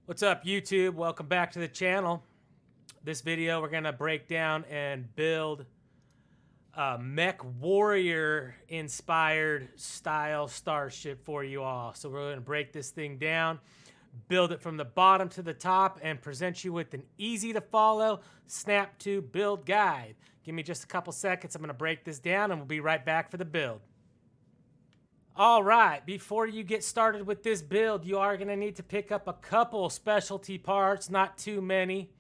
What's up, YouTube? Welcome back to the channel. This video we're gonna break down and build a Mech Warrior inspired style starship for you all. So we're gonna break this thing down, build it from the bottom to the top, and present you with an easy to follow snap to build guide. Give me just a couple seconds. I'm gonna break this down and we'll be right back for the build. All right, before you get started with this build, you are going to need to pick up a couple specialty parts, not too many.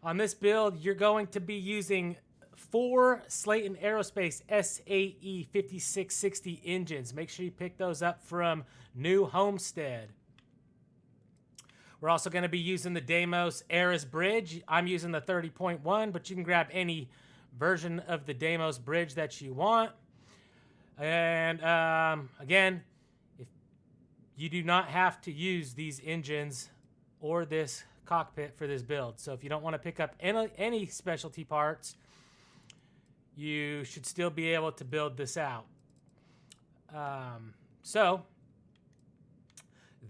On this build, you're going to be using 4 Slayton Aerospace SAE 5660 engines. Make sure you pick those up from New Homestead. We're also going to be using the Deimos Ares bridge. I'm using the 30.1, but you can grab any version of the Deimos bridge that you want. And again, if you do not have to use these engines or this cockpit for this build. So if you don't want to pick up any specialty parts, you should still be able to build this out. So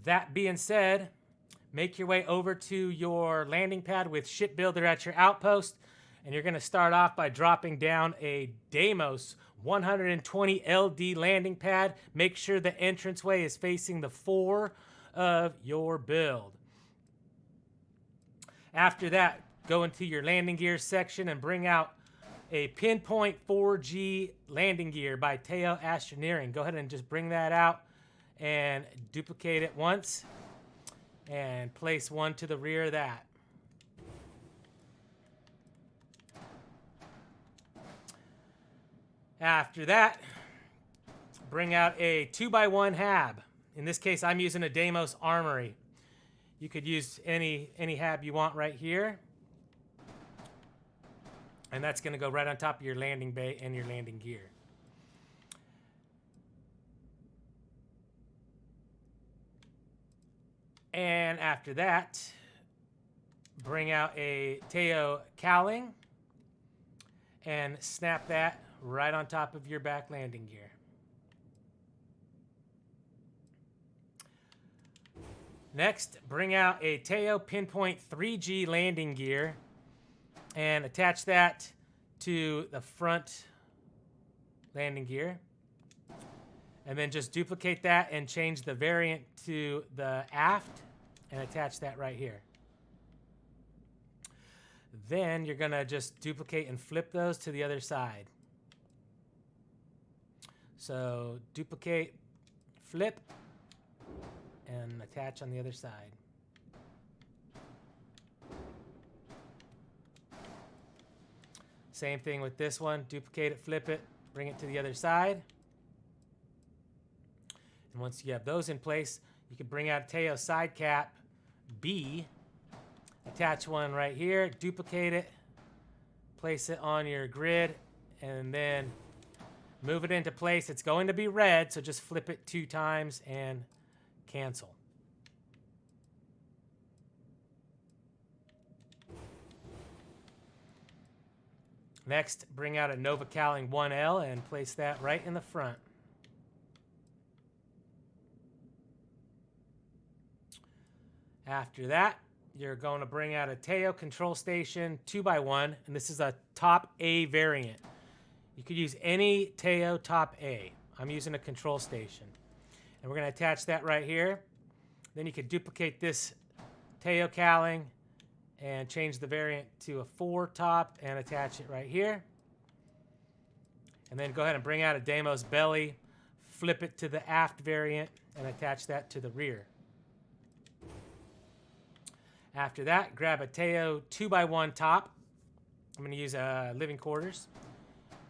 that being said, make your way over to your landing pad with Shipbuilder at your outpost. And you're going to start off by dropping down a Deimos 120 LD landing pad. Make sure the entranceway is facing the 4 of your build. After that, go into your landing gear section and bring out a Pinpoint 4G landing gear by Teo Astroneering. Go ahead and just bring that out and duplicate it once and place one to the rear of that. After that, bring out a 2x1 hab. In this case, I'm using a Deimos Armory. You could use any hab you want right here. And that's going to go right on top of your landing bay and your landing gear. And after that, bring out a Teo cowling and snap that right on top of your back landing gear. Next, bring out a Teo Pinpoint 3G landing gear and attach that to the front landing gear. And then just duplicate that and change the variant to the aft and attach that right here. Then you're going to just duplicate and flip those to the other side. So duplicate, flip, and attach on the other side. Same thing with this one. Duplicate it, flip it, bring it to the other side. And once you have those in place, you can bring out Teo side cap B, attach one right here, duplicate it, place it on your grid, and then move it into place. It's going to be red, so just flip it 2 times and cancel. Next, bring out a Nova Cowling 1L and place that right in the front. After that, you're going to bring out a Teo Control Station 2x1, and this is a top A variant. You could use any Teo top A. I'm using a control station. And we're going to attach that right here. Then you could duplicate this Teo cowling and change the variant to a 4 top and attach it right here. And then go ahead and bring out a Deimos belly, flip it to the aft variant, and attach that to the rear. After that, grab a Teo 2x1 top. I'm going to use living quarters.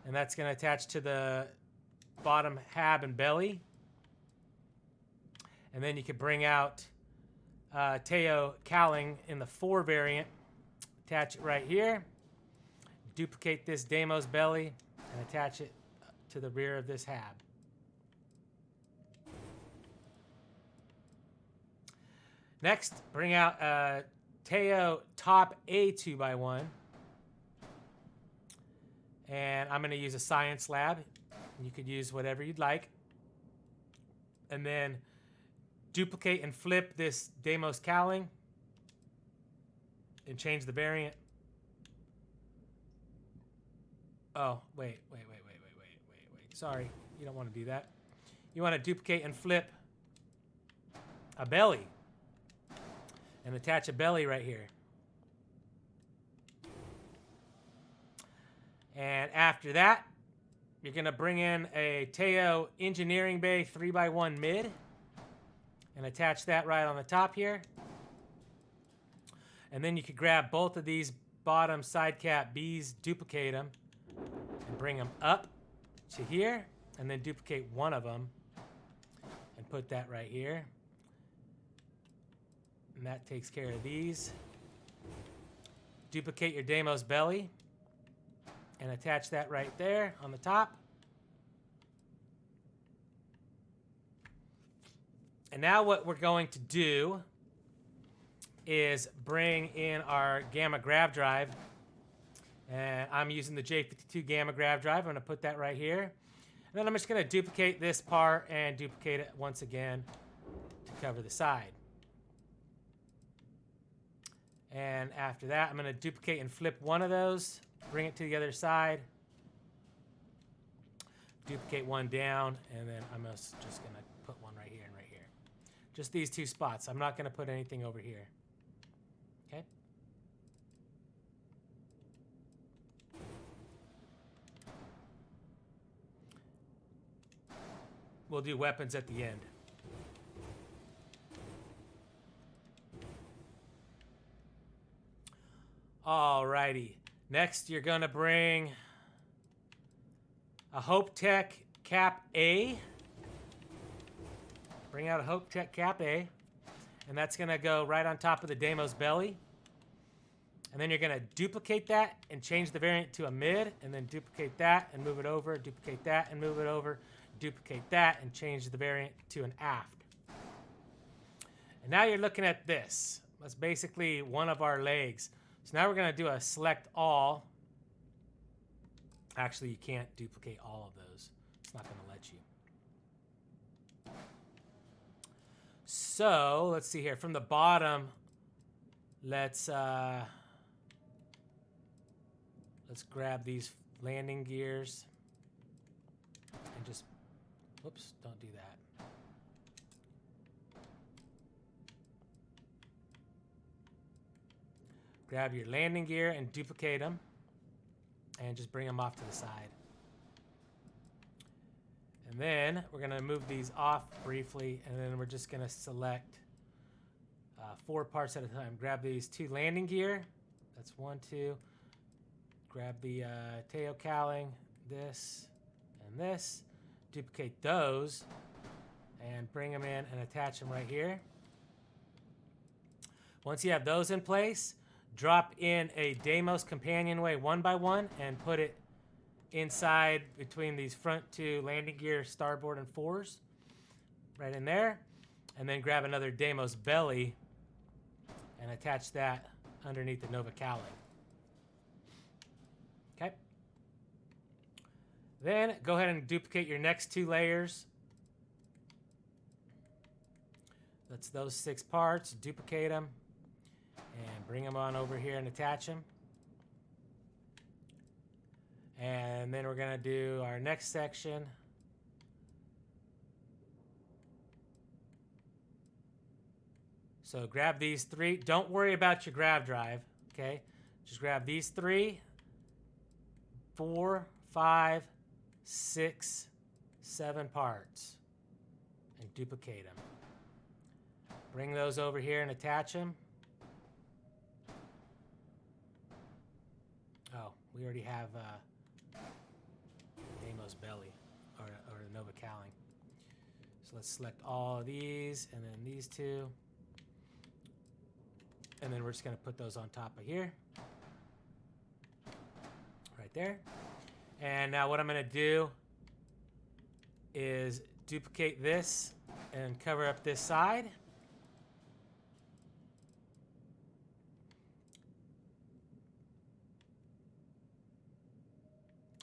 And that's going to attach to the bottom hab and belly. And then you could bring out Teo cowling in the 4 variant. Attach it right here. Duplicate this Deimos belly and attach it to the rear of this hab. Next, bring out a Teo top A 2x1. And I'm going to use a science lab. You could use whatever you'd like. And then duplicate and flip this Deimos cowling and change the variant. Oh, wait. Sorry, you don't want to do that. You want to duplicate and flip a belly and attach a belly right here. And after that, you're going to bring in a Teo Engineering Bay 3x1 mid and attach that right on the top here. And then you could grab both of these bottom side cap Bs, duplicate them, and bring them up to here, and then duplicate one of them and put that right here. And that takes care of these. Duplicate your Deimos belly and attach that right there on the top. And now what we're going to do is bring in our gamma grav drive. And I'm using the J52 gamma grav drive. I'm going to put that right here. And then I'm just going to duplicate this part and duplicate it once again to cover the side. And after that, I'm going to duplicate and flip one of those, bring it to the other side, duplicate one down, and then I'm just going to put one right here and right here. Just these two spots. I'm not going to put anything over here. Okay? We'll do weapons at the end. Alrighty. Next, you're going to bring a Hope Tech Cap A. Bring out a Hope Tech Cap A. And that's going to go right on top of the Deimos belly. And then you're going to duplicate that and change the variant to a mid. And then duplicate that and move it over. Duplicate that and move it over. Duplicate that and change the variant to an aft. And now you're looking at this. That's basically one of our legs. So now we're going to do a select all. Actually, you can't duplicate all of those. It's not going to let you. So let's see here. From the bottom, let's grab these landing gears and just, whoops, don't do that. Grab your landing gear and duplicate them and just bring them off to the side. And then we're going to move these off briefly, and then we're just going to select 4 parts at a time. Grab these 2 landing gear. That's 1, 2. Grab the Teo cowling, this, and this. Duplicate those and bring them in and attach them right here. Once you have those in place, drop in a Deimos companionway 1x1 and put it inside between these front 2 landing gear starboard and 4s, right in there. And then grab another Deimos belly and attach that underneath the Nova cowling. Okay. Then go ahead and duplicate your next 2 layers. That's those 6 parts. Duplicate them and bring them on over here and attach them. And then we're going to do our next section. So grab these 3. Don't worry about your grav drive, okay? Just grab these 3, 4, 5, 6, 7 parts and duplicate them. Bring those over here and attach them. Oh, we already have Deimos belly or the Nova cowling. So let's select all of these and then these 2. And then we're just going to put those on top of here. Right there. And now what I'm going to do is duplicate this and cover up this side.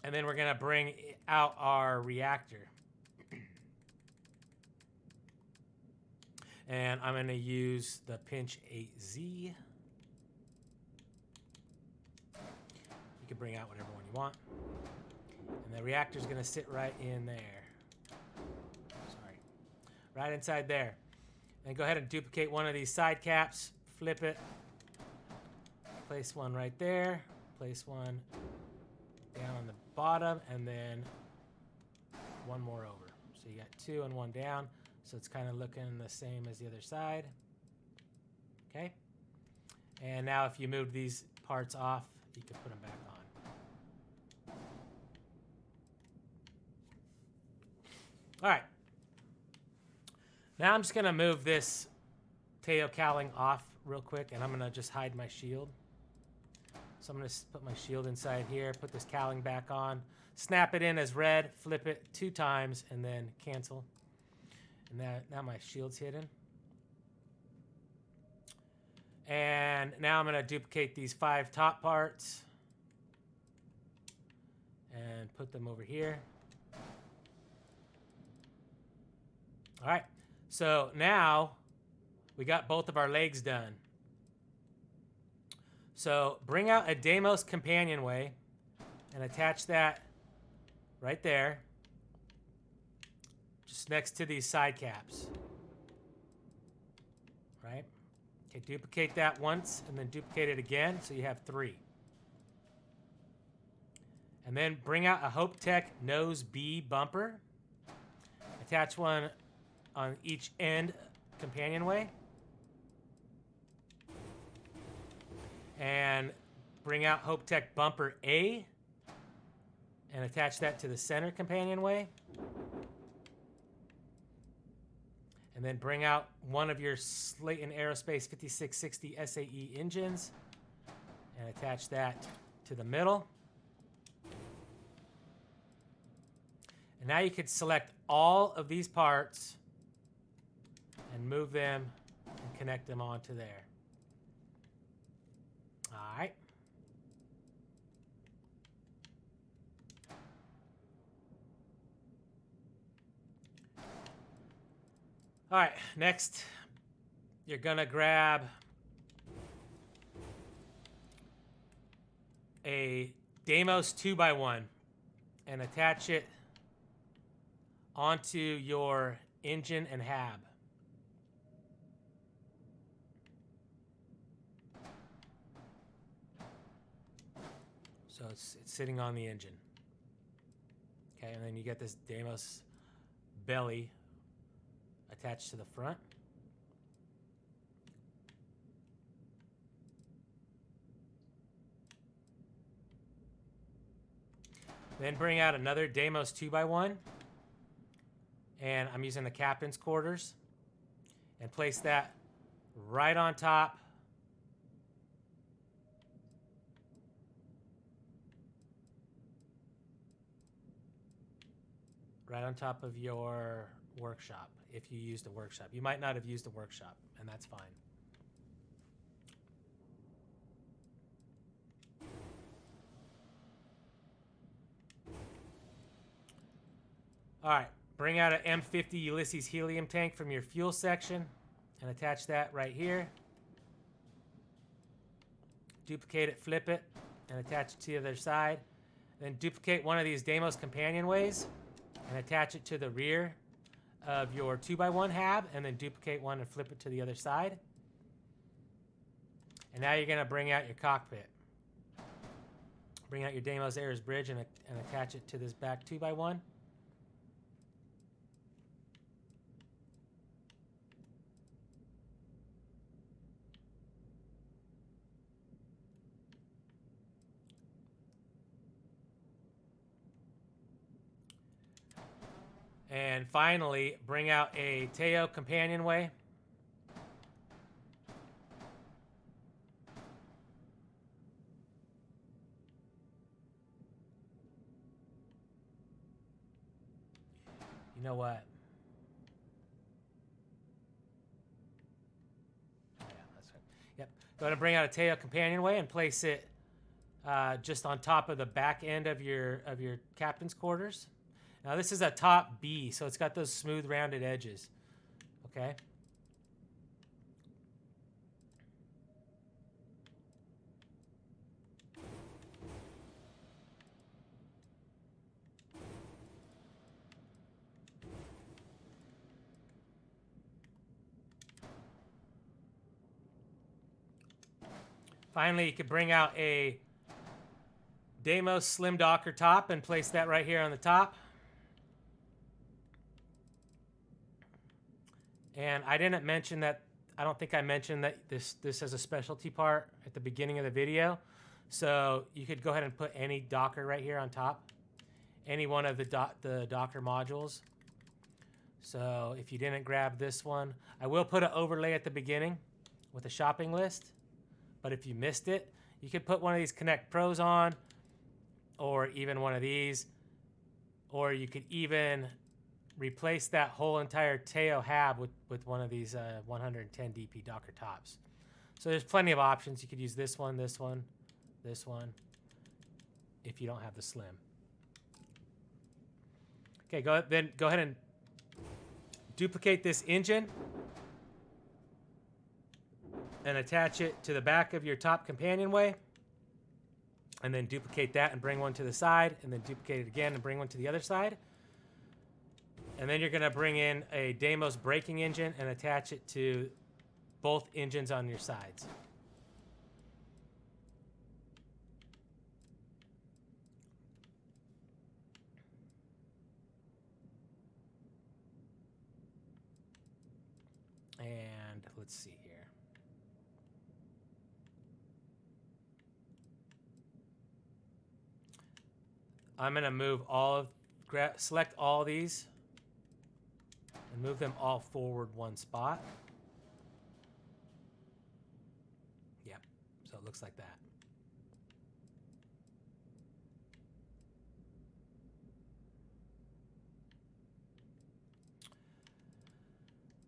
And then we're going to bring out our reactor. And I'm going to use the pinch 8Z. You can bring out whatever one you want. And the reactor's going to sit right in there. Sorry. Right inside there. And go ahead and duplicate one of these side caps. Flip it. Place one right there. Place one down on the bottom. And then one more over. So you got two and one down. So it's kind of looking the same as the other side. Okay. And now if you move these parts off, you can put them back on. All right. Now I'm just going to move this tail cowling off real quick, and I'm going to just hide my shield. So I'm going to put my shield inside here, put this cowling back on, snap it in as red, flip it 2 times, and then cancel. And now my shield's hidden. And now I'm going to duplicate these 5 top parts and put them over here. All right, so now we got both of our legs done. So bring out a Deimos companionway and attach that right there, just next to these side caps. Right? Okay, duplicate that once and then duplicate it again so you have 3. And then bring out a Hope Tech Nose B bumper. Attach one on each end companionway. And bring out Hope Tech Bumper A and attach that to the center companionway. And then bring out one of your Slayton Aerospace 5660 SAE engines and attach that to the middle. And now you could select all of these parts and move them and connect them onto there. All right. All right, next, you're gonna grab a Deimos 2x1 and attach it onto your engine and hab. So it's sitting on the engine. Okay, and then you get this Deimos belly attached to the front. Then bring out another Deimos 2x1. And I'm using the captain's quarters. And place that right on top of your workshop, if you used a workshop. You might not have used a workshop, and that's fine. All right, bring out an M50 Ulysses helium tank from your fuel section and attach that right here. Duplicate it, flip it, and attach it to the other side. Then duplicate one of these Deimos companionways and attach it to the rear of your 2x1 hab, and then duplicate one and flip it to the other side. And now you're going to bring out your cockpit. Bring out your Deimos Airs bridge and attach it to this back 2x1. And finally, bring out a Teo companionway. You know what? Yeah, that's right. Yep. Go ahead and bring out a Teo companionway and place it just on top of the back end of your captain's quarters. Now this is a top B, so it's got those smooth rounded edges. Okay. Finally, you could bring out a Deimos Slim Docker top and place that right here on the top. And I didn't mention that, I don't think I mentioned that this has a specialty part at the beginning of the video. So you could go ahead and put any Docker right here on top, any one of the Docker modules. So if you didn't grab this one, I will put an overlay at the beginning with a shopping list. But if you missed it, you could put one of these Connect Pros on, or even one of these, or you could even replace that whole entire Teo hab with one of these 110 DP Docker tops. So there's plenty of options. You could use this one, this one, this one, if you don't have the Slim. Okay, go ahead and duplicate this engine and attach it to the back of your top companionway. And then duplicate that and bring one to the side, and then duplicate it again and bring one to the other side. And then you're going to bring in a Deimos braking engine and attach it to both engines on your sides. And let's see here. I'm going to move select all these and move them all forward one spot. Yep, so it looks like that.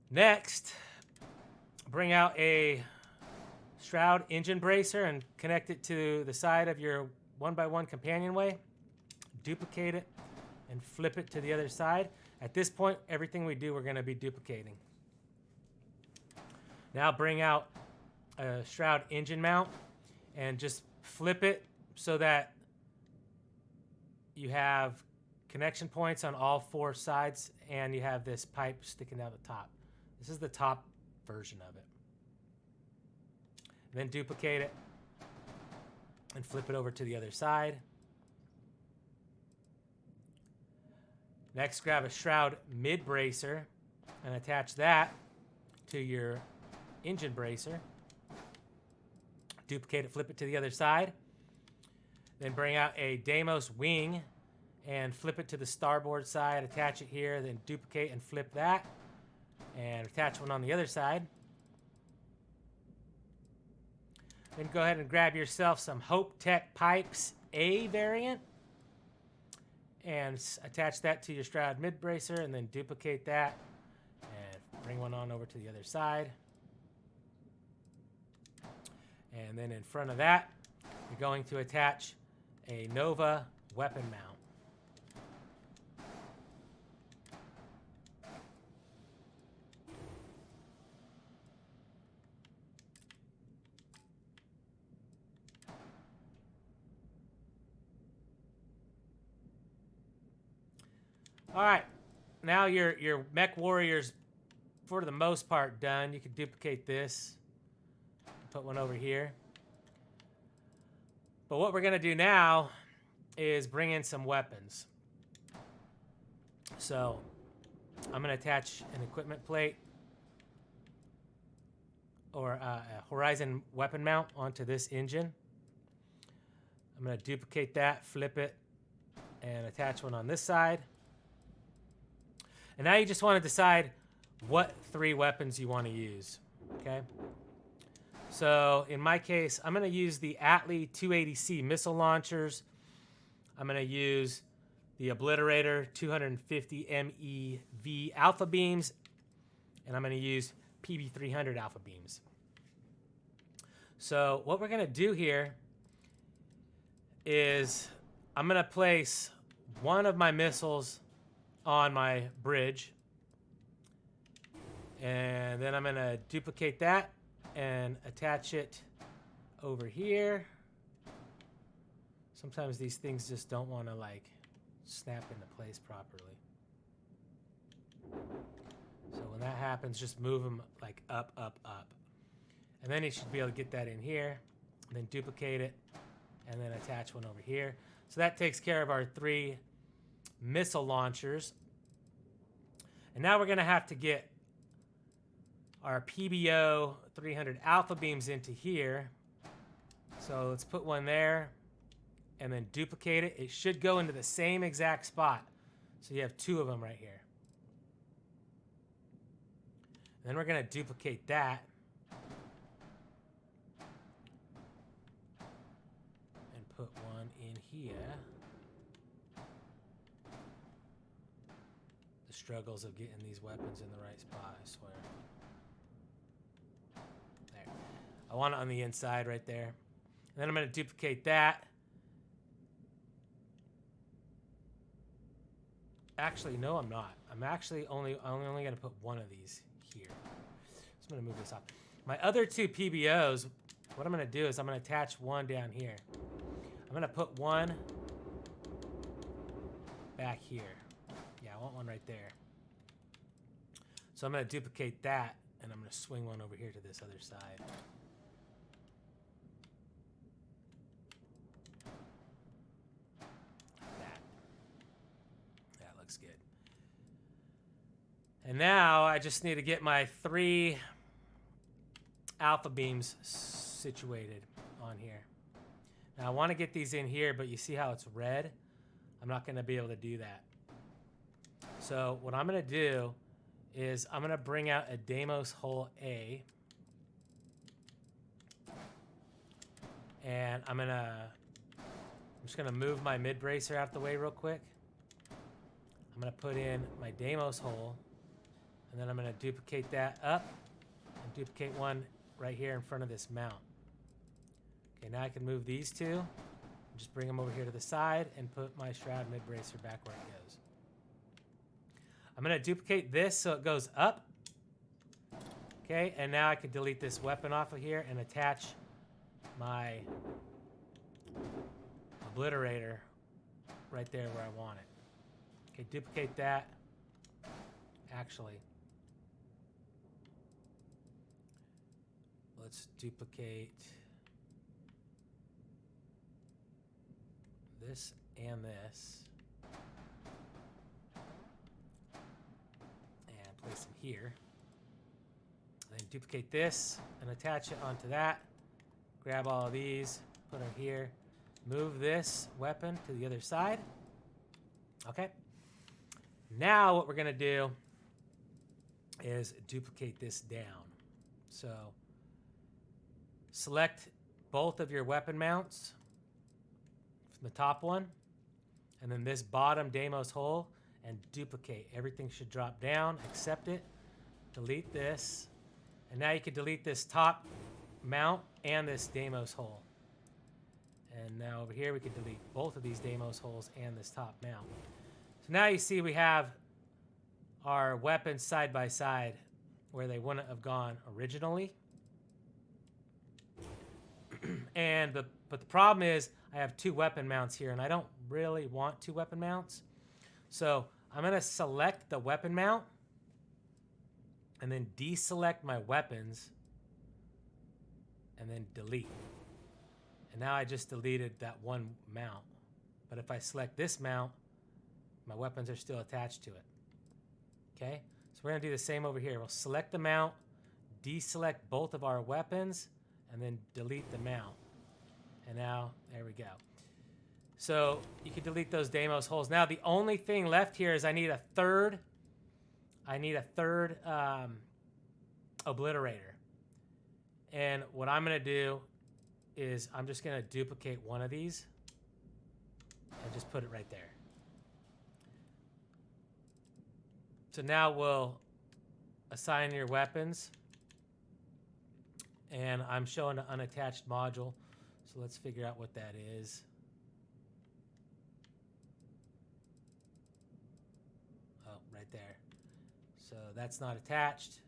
Next, bring out a Shroud engine bracer and connect it to the side of your 1x1 companionway. Duplicate it and flip it to the other side. At this point, everything we do, we're going to be duplicating. Now bring out a Shroud engine mount and just flip it so that you have connection points on all four sides and you have this pipe sticking out the top. This is the top version of it. Then duplicate it and flip it over to the other side. Next, grab a Shroud mid bracer and attach that to your engine bracer. Duplicate it, flip it to the other side. Then bring out a Deimos wing and flip it to the starboard side, attach it here, then duplicate and flip that. And attach one on the other side. Then go ahead and grab yourself some Hope Tech Pipes A variant and attach that to your Shroud mid bracer and then duplicate that and bring one on over to the other side. And then in front of that, you're going to attach a Nova weapon mount. All right, now your Mech Warrior's for the most part done. You can duplicate this, put one over here. But what we're gonna do now is bring in some weapons. So I'm gonna attach an equipment plate or a Horizon weapon mount onto this engine. I'm gonna duplicate that, flip it, and attach one on this side. And now you just want to decide what 3 weapons you want to use, okay? So in my case, I'm going to use the Atlee 280C missile launchers. I'm going to use the Obliterator 250 MEV alpha beams, and I'm going to use PB300 alpha beams. So what we're going to do here is I'm going to place one of my missiles on my bridge, and then I'm going to duplicate that and attach it over here. Sometimes these things just don't want to like snap into place properly. So when that happens, just move them like up, up, up. And then you should be able to get that in here. then duplicate it, and then attach one over here. So that takes care of our 3 missile launchers. And now we're going to have to get our PBO 300 alpha beams into here. So let's put one there and then duplicate it. It should go into the same exact spot. So you have 2 of them right here. Then we're going to duplicate that. And put one in here. The struggles of getting these weapons in the right spot, I swear. There. I want it on the inside right there. And then I'm going to duplicate that. Actually, no, I'm not. I'm actually only going to put one of these here. So I'm going to move this off. My other 2 PBOs, what I'm going to do is I'm going to attach one down here. I'm going to put one back here. Yeah, I want one right there. So I'm going to duplicate that, and I'm going to swing one over here to this other side. That looks good. And now I just need to get my 3 alpha beams situated on here. Now I want to get these in here, but you see how it's red? I'm not going to be able to do that. So what I'm going to do is I'm going to bring out a Deimos hole A. And I'm just going to move my mid bracer out the way real quick. I'm going to put in my Deimos hole. And then I'm going to duplicate that up and duplicate one right here in front of this mount. Okay, now I can move these 2. Just bring them over here to the side and put my shroud mid bracer back where it goes. I'm going to duplicate this so it goes up. Okay, and now I can delete this weapon off of here and attach my obliterator right there where I want it. Okay, duplicate that. Actually, let's duplicate this and this. And place them here. And then duplicate this and attach it onto that. Grab all of these, put them here. Move this weapon to the other side. Okay. Now what we're going to do is duplicate this down. So select both of your weapon mounts from the top one, and then this bottom Deimos hole, and duplicate. Everything should drop down. Accept it. Delete this. And now you can delete this top mount and this Deimos hole. And now over here we can delete both of these Deimos holes and this top mount. So now you see we have our weapons side by side where they wouldn't have gone originally. But the problem is I have 2 weapon mounts here, and I don't really want 2 weapon mounts. So I'm going to select the weapon mount and then deselect my weapons and then delete. And now I just deleted that one mount. But if I select this mount, my weapons are still attached to it. Okay? So we're going to do the same over here. We'll select the mount, deselect both of our weapons, and then delete the mount. And now, there we go. So you can delete those Deimos holes. Now the only thing left here is I need a third obliterator. And what I'm going to do is I'm just going to duplicate one of these and just put it right there. So now we'll assign your weapons. And I'm showing an unattached module. So let's figure out what that is. Oh, right there. So that's not attached.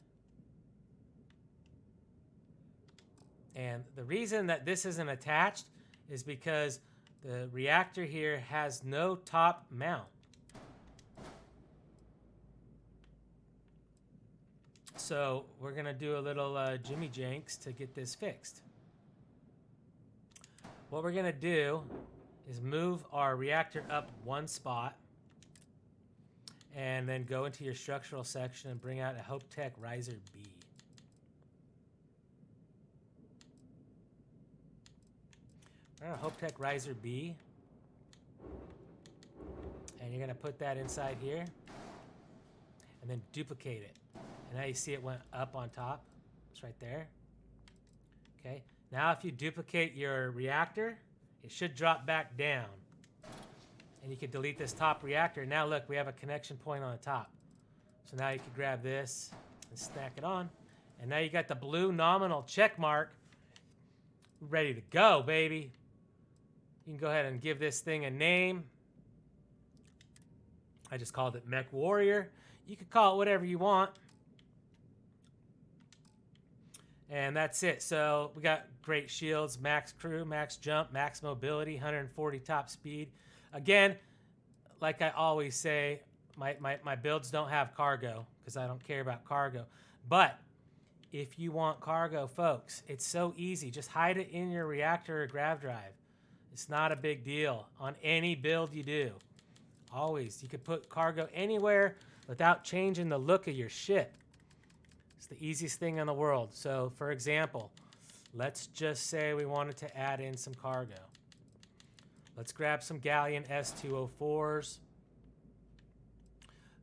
And the reason that this isn't attached is because the reactor here has no top mount. So we're going to do a little Jimmy Janks to get this fixed. what we're gonna do is move our reactor up one spot, and then go into your structural section and bring out a Hope Tech Riser B. All right, Hope Tech Riser B. And you're gonna put that inside here and then duplicate it. And now you see it went up on top. It's right there. Okay, now if you duplicate your reactor, it should drop back down. And you can delete this top reactor. Now look, we have a connection point on the top. So now you can grab this and stack it on. And now you got the blue nominal check mark ready to go, baby. You can go ahead and give this thing a name. I just called it Mech Warrior. You could call it whatever you want. And that's it. So we got great shields, max crew, max jump, max mobility, 140 top speed. Again, like I always say, my builds don't have cargo because I don't care about cargo. But if you want cargo, folks, it's so easy. Just hide it in your reactor or grav drive. It's not a big deal on any build you do. Always. You could put cargo anywhere without changing the look of your ship. It's the easiest thing in the world. So, for example, let's just say we wanted to add in some cargo. Let's grab some Galleon S204s.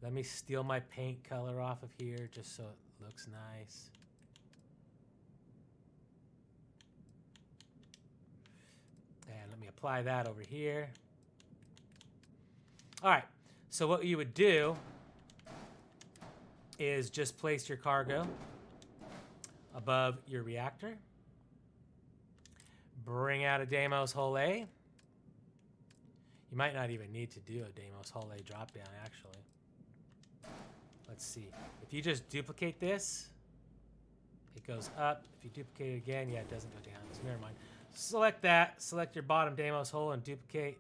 Let me steal my paint color off of here just so it looks nice. And let me apply that over here. All right, so what you would do is just place your cargo above your reactor. Bring out a Deimos Hull A. You might not even need to do a Deimos Hull A drop down, actually. Let's see. If you just duplicate this, it goes up. If you duplicate it again, yeah, it doesn't go down. So never mind. Select that. Select your bottom Deimos Hull and duplicate.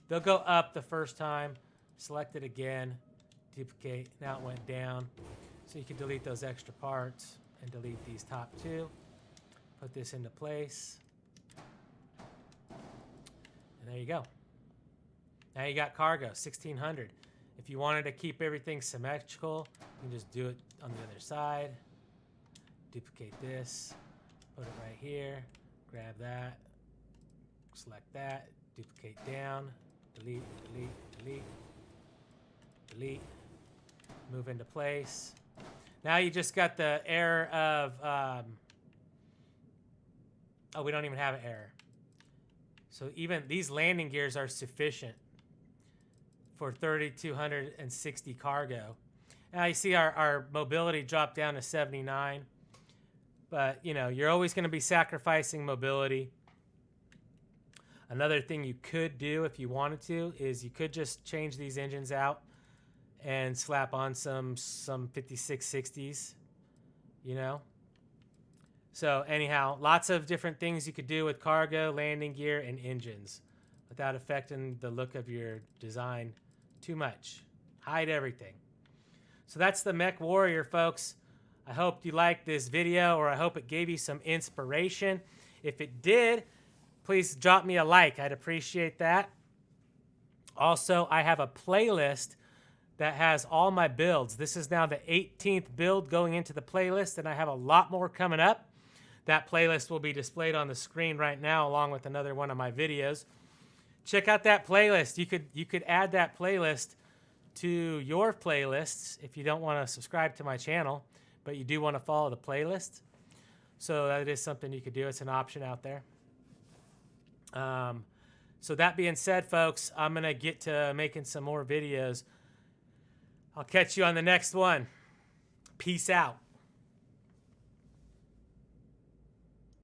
They'll go up the first time. Select it again. Duplicate. Now it went down. So you can delete those extra parts and delete these top two. Put this into place. And there you go. Now you got cargo, 1600. If you wanted to keep everything symmetrical, you can just do it on the other side. Duplicate this. Put it right here. Grab that. Select that. Duplicate down. Delete, delete, delete. Delete. Move into place. Now you just got the error of, oh, we don't even have an error. So even these landing gears are sufficient for 3,260 cargo. Now you see our mobility dropped down to 79. But, you know, you're always going to be sacrificing mobility. Another thing you could do if you wanted to is you could just change these engines out and slap on some 5660s, you know. So anyhow, lots of different things you could do with cargo, landing gear, and engines without affecting the look of your design too much. Hide everything. So that's the Mech Warrior, folks. I hope you liked this video, or I hope it gave you some inspiration. If it did, please drop me a like. I'd appreciate that. Also, I have a playlist that has all my builds. This is now the 18th build going into the playlist, and I have a lot more coming up. That playlist will be displayed on the screen right now along with another one of my videos. Check out that playlist. You could add that playlist to your playlists if you don't want to subscribe to my channel, but you do want to follow the playlist. So that is something you could do. It's an option out there. So that being said, folks, I'm going to get to making some more videos. I'll catch you on the next one. Peace out.